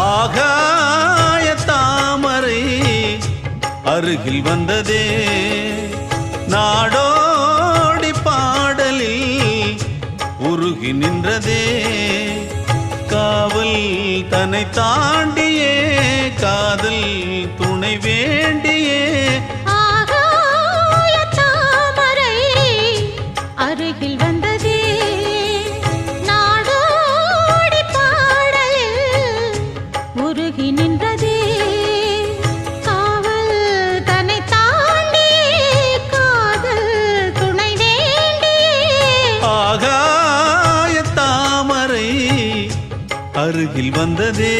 ஆகாய தாமரை அருகில் வந்ததே, நாடோடி பாடலில் உருகி நின்றதே. காவல் தன்னை தாண்டியே காதல் துணை வேண்டியே, ஆகாய தாமரை அருகில் வந்ததே, நாடோடி பாடலில் உருகி நின்றதே. காவல் தன்னை தாண்டியே காதல் துணை வேண்டியே, ஆகாய தாமரை அருகில் வந்ததே.